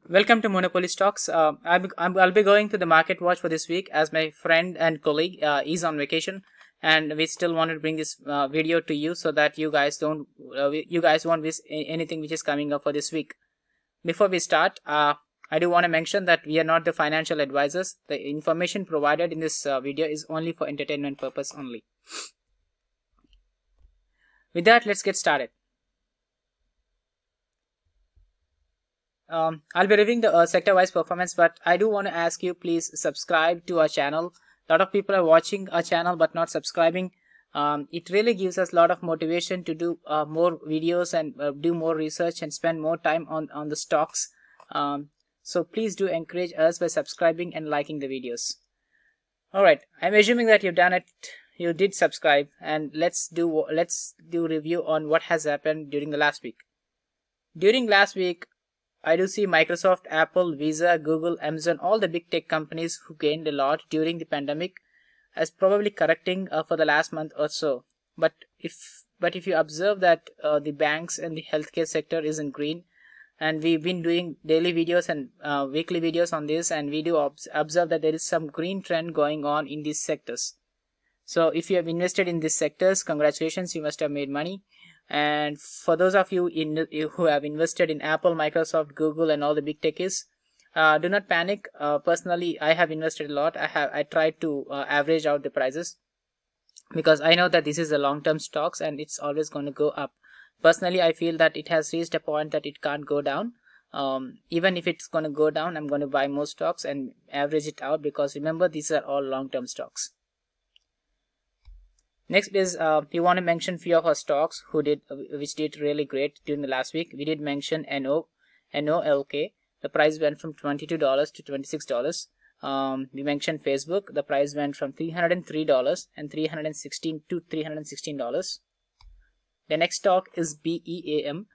Welcome to Monopoly Stocks. I'll be going to the market watch for this week as my friend and colleague is on vacation, and we still want to bring this video to you so that you guys won't miss anything which is coming up for this week. Before we start, I do want to mention that we are not the financial advisors. The information provided in this video is only for entertainment purpose only. With that, let's get started. I'll be reviewing the sector-wise performance, but I do want to ask you, please subscribe to our channel. A lot of people are watching our channel but not subscribing. It really gives us a lot of motivation to do more videos and do more research and spend more time on the stocks. So please do encourage us by subscribing and liking the videos. Alright, I'm assuming that you've done it. You did subscribe, and let's do review on what has happened during the last week. During last week, I do see Microsoft, Apple, Visa, Google, Amazon, all the big tech companies who gained a lot during the pandemic as probably correcting for the last month or so. But if you observe that the banks and the healthcare sector is in green, and we've been doing daily videos and weekly videos on this, and we do observe that there is some green trend going on in these sectors. So if you have invested in these sectors, congratulations, you must have made money. And for those of you who have invested in Apple, Microsoft, Google, and all the big techies, do not panic. Personally, I have invested a lot. I tried to average out the prices because I know that this is a long-term stocks and it's always going to go up. Personally, I feel that it has reached a point that it can't go down. Even if it's going to go down, I'm going to buy more stocks and average it out, because remember, these are all long-term stocks. Next is we want to mention few of our stocks which did really great during the last week. We did mention NOLK. The price went from $22 to $26. We mentioned Facebook. The price went from $303 and $316 to $316. The next stock is BEAM.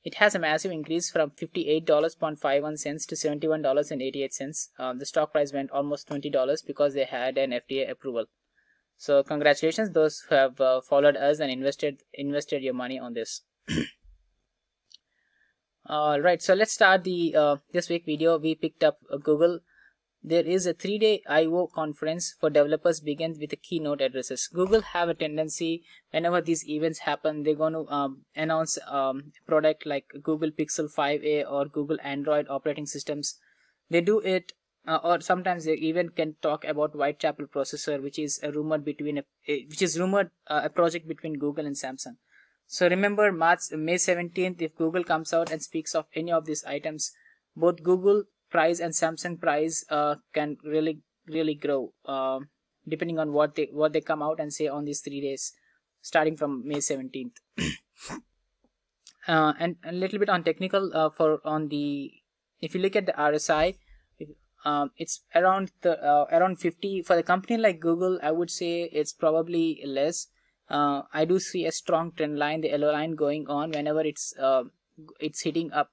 It has a massive increase from $58.51 to $71.88. The stock price went almost $20 because they had an FDA approval. So congratulations those who have followed us and invested your money on this. Right, so let's start the this week video. We picked up Google. There is a 3-day I/O conference for developers begins with the keynote addresses. Google have a tendency, whenever these events happen, they're going to announce product like Google Pixel 5a or Google Android operating systems. They do it. Or sometimes they even can talk about Whitechapel processor, which is a project between Google and Samsung. So remember, May 17th, if Google comes out and speaks of any of these items, both Google price and Samsung price can really grow, depending on what they come out and say on these 3 days, starting from May 17th. And a little bit on technical if you look at the RSI. It's around 50 for the company like Google. I would say it's probably less. I do see a strong trend line, the yellow line going on. Whenever it's hitting up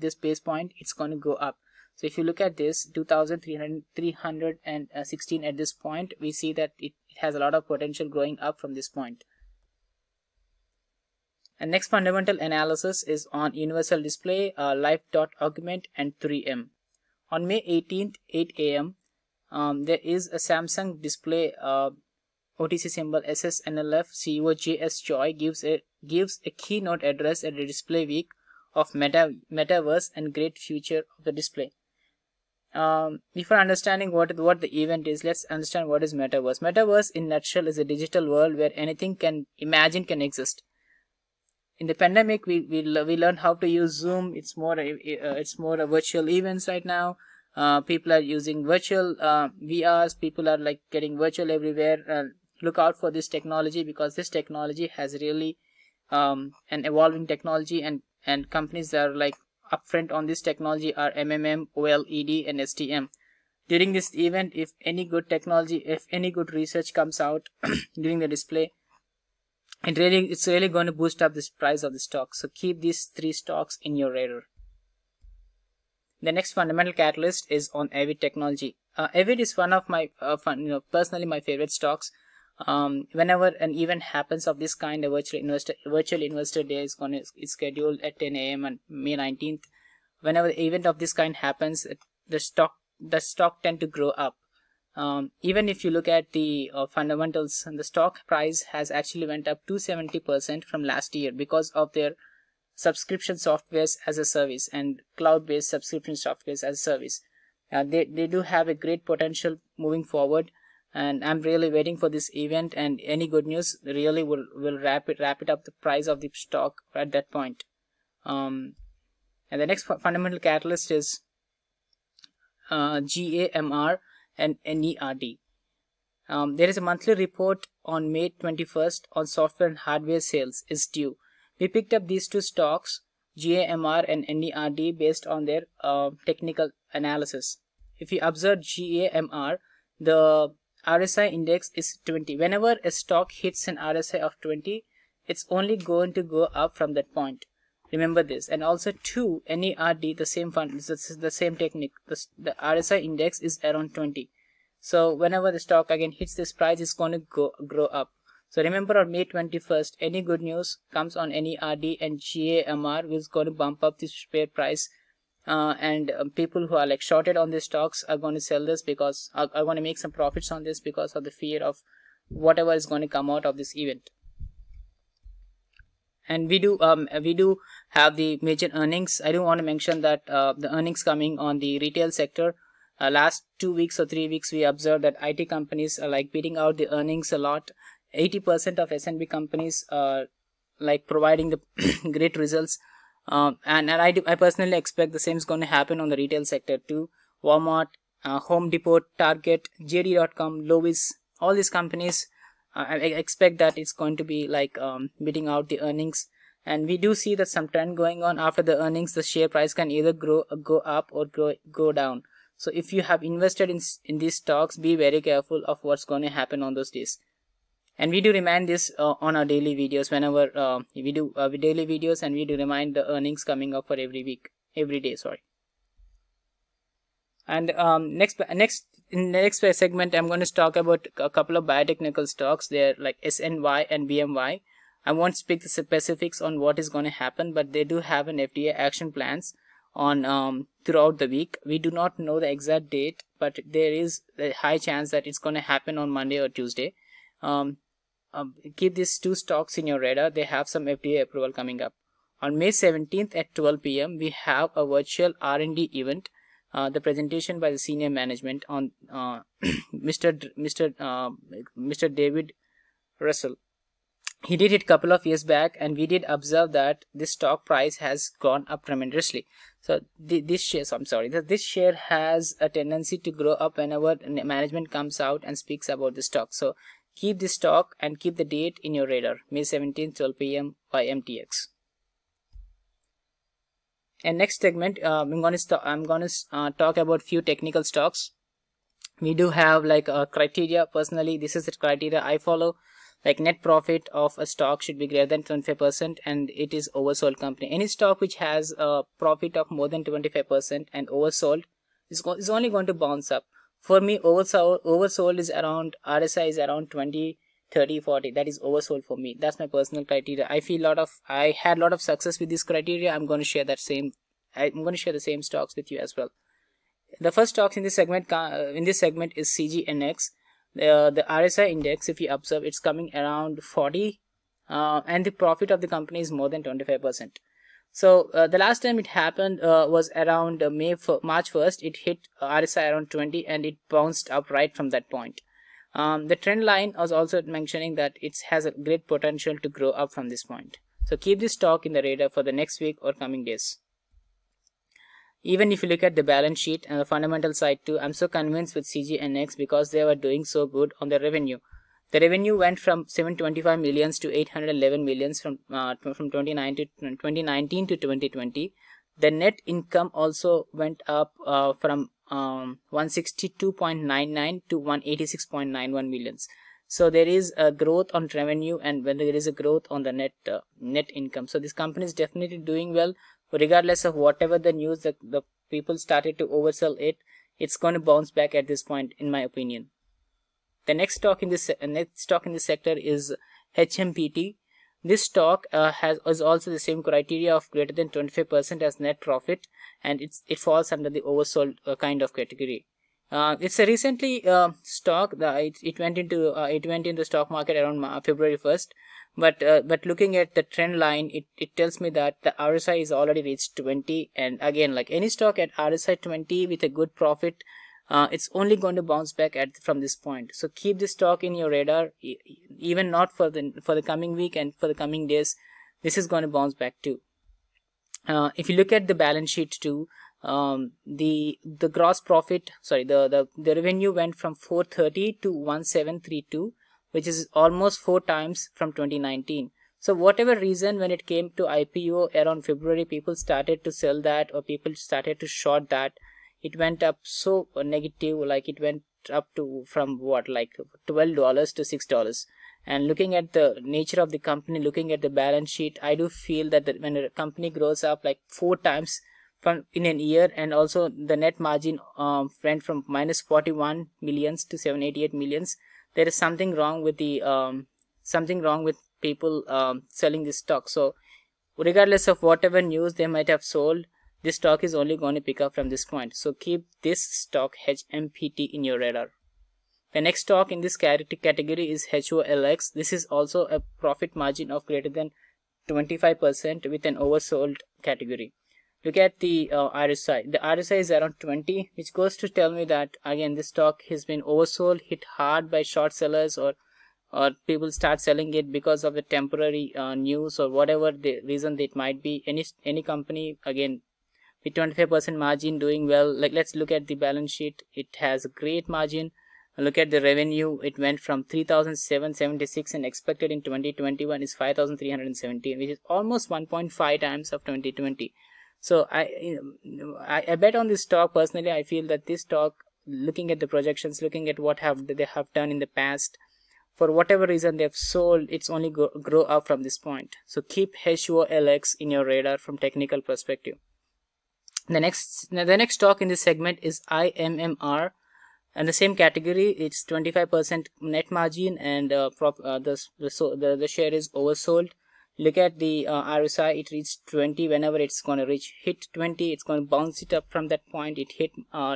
this base point, it's going to go up. So if you look at this 2,316 at this point, we see that it has a lot of potential growing up from this point. And next fundamental analysis is on Universal Display, Life.Augment, and 3M. On May 18th, 8 a.m., there is a Samsung display OTC symbol SSNLF. CEO J.S. Choi gives a keynote address at the display week of Metaverse and great future of the display. Before understanding what the event is, let's understand what is Metaverse. Metaverse in a nutshell is a digital world where anything can exist. In the pandemic, we learned how to use Zoom. It's more a virtual events right now. People are using virtual VRs. People are like getting virtual everywhere. Look out for this technology, because this technology has really an evolving technology, and companies that are like upfront on this technology are MMM, OLED, and STM. During this event, if any good research comes out during the display, it's really going to boost up this price of the stock. So keep these 3 stocks in your radar. The next fundamental catalyst is on Avid Technology. Avid is one of my personally my favorite stocks. Whenever an event happens of this kind, a virtual investor day is scheduled at 10 a.m. on May 19th. whenever the event of this kind happens, the stock tend to grow up. Even if you look at the fundamentals, the stock price has actually went up 270% from last year because of their subscription softwares as a service and cloud-based subscription softwares as a service. They do have a great potential moving forward, and I'm really waiting for this event, and any good news really will wrap it up the price of the stock at that point. And the next fundamental catalyst is GAMR and NERD. There is a monthly report on May 21st on software and hardware sales is due. We picked up these two stocks, GAMR and NERD, based on their technical analysis. If you observe GAMR, the RSI index is 20. Whenever a stock hits an RSI of 20, it's only going to go up from that point. Remember this. And also NERD, the same fund, this is the same technique. The RSI index is around 20. So whenever the stock again hits this price, it's going to grow up. So remember, on May 21st, any good news comes on NERD and GAMR is going to bump up this share price. And people who are like shorted on these stocks are going to sell this because are going to make some profits on this because of the fear of whatever is going to come out of this event. And we do have the major earnings. I do want to mention that the earnings coming on the retail sector, last 2 weeks or 3 weeks, we observed that IT companies are like beating out the earnings a lot. 80% of S&P companies are like providing the great results. And I personally expect the same is going to happen on the retail sector too. Walmart, Home Depot, Target, JD.com, Lowe's, all these companies, I expect that it's going to be like beating out the earnings. And we do see that some trend going on. After the earnings, the share price can either go up or go down. So if you have invested in these stocks, be very careful of what's going to happen on those days. And we do remind this on our daily videos whenever we do daily videos, and we do remind the earnings coming up for every day. And next in the next segment, I'm going to talk about a couple of biotechnical stocks. They're like SNY and BMY. I won't speak the specifics on what is going to happen, but they do have an FDA action plans on throughout the week. We do not know the exact date, but there is a high chance that it's going to happen on Monday or Tuesday. Keep these two stocks in your radar. They have some FDA approval coming up. On May 17th at 12 p.m. we have a virtual R&D event. The presentation by the senior management on Mr. David Russell. He did it a couple of years back, and we did observe that this stock price has gone up tremendously. So this share has a tendency to grow up whenever management comes out and speaks about the stock. So keep this stock and keep the date in your radar. May 17th, 12 p.m. by MTX. And next segment, I'm going to talk about few technical stocks. We do have like a criteria. Personally, this is the criteria I follow. Like net profit of a stock should be greater than 25%, and it is oversold company. Any stock which has a profit of more than 25% and oversold is only going to bounce up. For me, oversold is around, RSI is around 20, 30, 40. That is oversold for me. That's my personal criteria. I had a lot of success with this criteria. I'm going to share the same stocks with you as well. The first stocks in this segment is CGNX. The RSI index, if you observe, it's coming around 40, and the profit of the company is more than 25%. So the last time it happened was around March 1st. It hit RSI around 20, and it bounced up right from that point. The trend line was also mentioning that it has a great potential to grow up from this point. So keep this stock in the radar for the next week or coming days. Even if you look at the balance sheet and the fundamental side too, I'm so convinced with CGNX because they were doing so good on the revenue. The revenue went from 725 millions to 811 millions from 2019 to 2020. The net income also went up from 162.99 to 186.91 millions. So there is a growth on revenue, and when there is a growth on the net income. So this company is definitely doing well. Regardless of whatever the news that the people started to oversell it, it's going to bounce back at this point, in my opinion. The next stock in this sector is HMPT. This stock is also the same criteria of greater than 25% as net profit, and it falls under the oversold kind of category. It's a recently stock that it went into the stock market around February 1st, but looking at the trend line, it tells me that the RSI is already reached 20, and again, like any stock at RSI 20 with a good profit, it's only going to bounce back from this point. So keep this stock in your radar, even not for the coming week and for the coming days. This is going to bounce back too. If you look at the balance sheet too, the gross profit, sorry, the revenue went from 430 to 1732, which is almost 4 times from 2019. So whatever reason, when it came to IPO around February, people started to sell that, or people started to short that. It went up so negative, like it went up to from what, like $12 to $6. And looking at the nature of the company, looking at the balance sheet, I do feel that when a company grows up like 4 times in an year, and also the net margin went from minus 41 millions to 788 millions, there is something wrong with the people selling this stock. So regardless of whatever news they might have sold, this stock is only going to pick up from this point. So keep this stock HMPT in your radar. The next stock in this category is HOLX. This is also a profit margin of greater than 25% with an oversold category. Look at the RSI. The RSI is around 20, which goes to tell me that again this stock has been oversold, hit hard by short sellers, or people start selling it because of the temporary news or whatever the reason it might be. Any company again with 25% margin doing well. Like, let's look at the balance sheet. It has a great margin. Look at the revenue. It went from 3,776 and expected in 2021 is 5,317, which is almost 1.5 times of 2020. So I bet on this stock personally. I feel that this stock, looking at the projections, looking at what they have done in the past, for whatever reason they've sold, it's only grow up from this point. So keep HOLX in your radar from technical perspective. The next stock in this segment is IMMR, and the same category. It's 25% net margin, and the share is oversold. Look at the RSI. It reached 20. Whenever it's going to hit 20, it's going to bounce it up from that point. It hit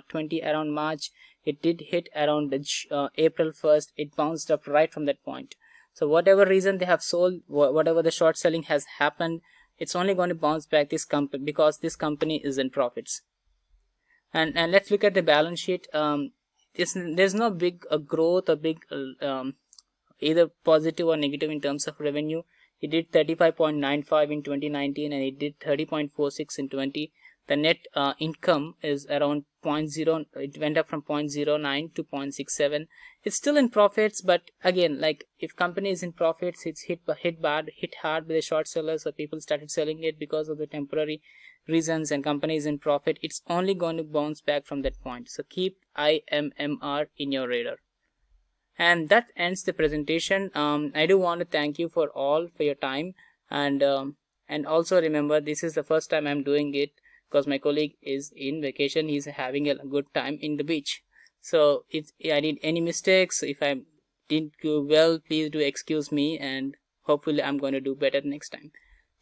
20 around March. It did hit around April 1st. It bounced up right from that point. So whatever reason they have sold, whatever the short selling has happened, it's only going to bounce back this company because this company is in profits. And let's look at the balance sheet. There's no big growth or big either positive or negative in terms of revenue. It did 35.95 in 2019 and it did 30.46 in 20. The net income is around 0.0. It went up from 0.09 to 0.67. It's still in profits, but again, like if company is in profits, it's hit hard by the short sellers, or people started selling it because of the temporary reasons, and company is in profit. It's only going to bounce back from that point. So keep IMMR in your radar. And that ends the presentation. I do want to thank you for your time, and also remember, this is the first time I'm doing it because my colleague is in vacation. He's having a good time in the beach. So if I did any mistakes, if I didn't do well, please do excuse me, and hopefully I'm going to do better next time.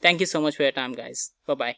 Thank you so much for your time, guys. Bye bye.